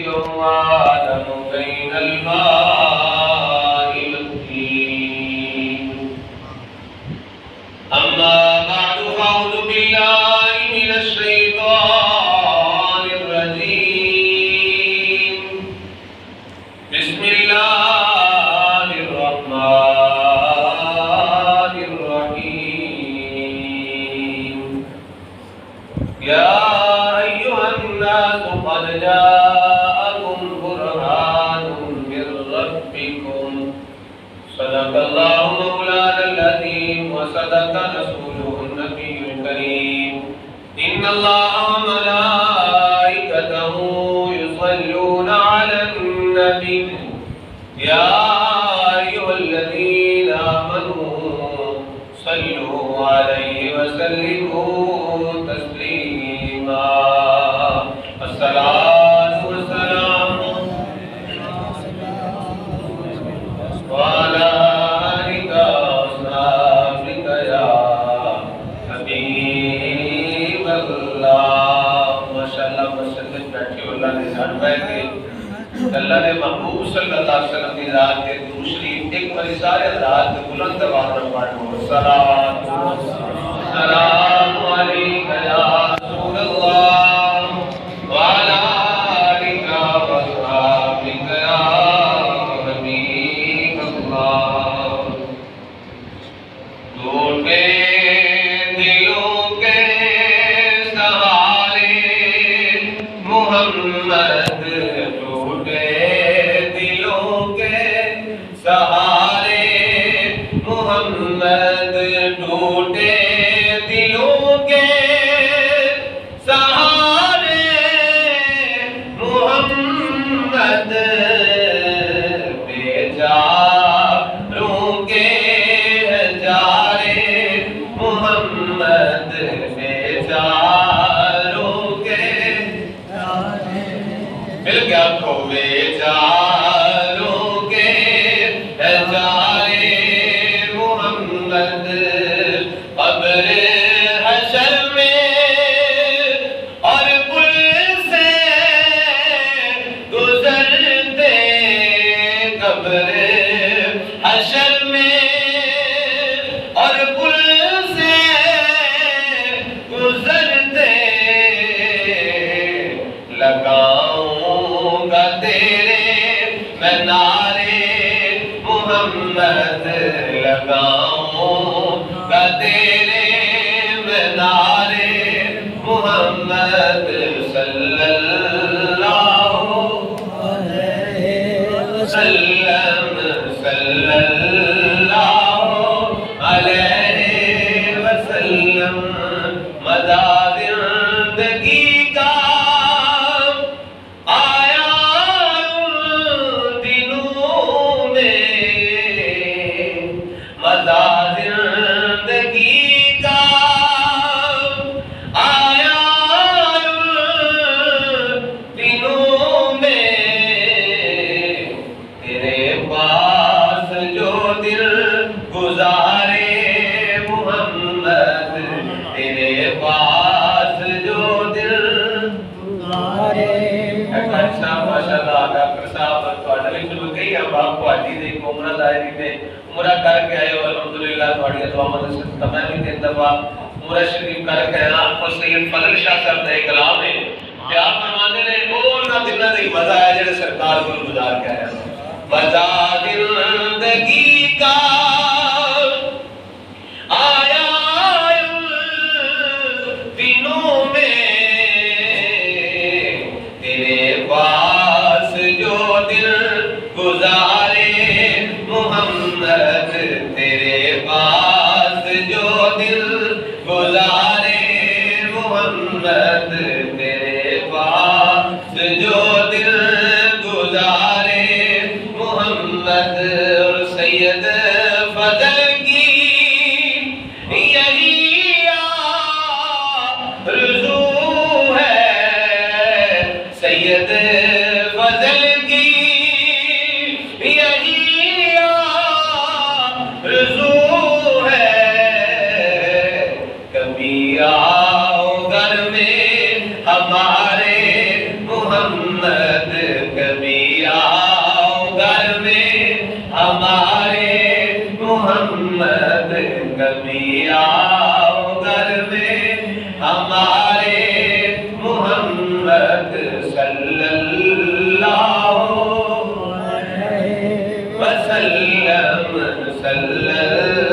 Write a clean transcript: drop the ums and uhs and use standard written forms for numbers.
وآدم بين الماء والطين أما بعد فأعوذ بالله من الشيطان الرجيم بسم الله الرحمن الرحيم يا أيها الناس قد جاءكم برهان من ربكم صدق الله مولانا العظيم وصدق رسوله النبي الكريم إن الله وملائكته يصلون على النبي يا أيها الذين آمنوا صلوا عليه وسلموا تسليما الصلاة والسلام وعلى آلك وصحبك يا حبیب اللہ ماشاءاللہ مسجد میں بیٹھے اللہ نے جان بیٹھے اللہ نے محبوب صلی اللہ علیہ وسلم کی ذات کے دوسری ایک بڑی سارے ذات بلند آواز میں پڑھو السلام علیکہ یا رسول اللہ وعلی آلک وصحبک یا حبیب اللہ ٹوٹے دلوں کے سہارے محمد ٹوٹے دلوں کے سہارے محمد ٹوٹے دلوں کے سہارے محمد بیچاروں کے جارے محمد بیچاروں کے مل گیا کو بیچاروں کے جارے محمد قبر حشر میں اور پل سے گزرتے قبر حشر میں اور پل سے گزرتے لگاؤں گا تیرے میں نعرے محمد لگاؤں گا تیرے میں نعرے محمد صلی اللہ علیہ وسلم صلی اللہ علیہ وسلم مداد زندگی کا آیا دنوں میں مداد زندگی کا آیا دنوں میں تیرے پاس جو دل گزارے محمد تیرے پاس جو دل گزارے ماشاءاللہ ڈاکٹر صاحب تھوڑا بھی شروع گئی ہم آپ کو حاجی دے کو عمرہ دائری میں عمرہ کر کے آئے ہو الحمدللہ تھوڑی دعا مدد سے تمام دن دفعہ عمرہ شریف کر کے آئے آپ کو سید فضل شاہ صاحب نے کلام ہے کہ آپ فرماتے ہیں وہ نہ دن نہیں مزہ ہے جڑے سرکار کو گزار کے آیا مزہ زندگی کا آیا دنوں میں تیرے پاس جو دل گزارے محمد تیرے پاس جو دل گزارے محمد تیرے پاس جو دل گزارے محمد اور سید فضل کی یہی آرزو ہے سید فضل کی یہی آرزو ہے کبھی آؤ گھر میں ہمارے محمد کبھی آؤ گھر میں ہمارے محمد صلی اللہ وسلم صلی اللہ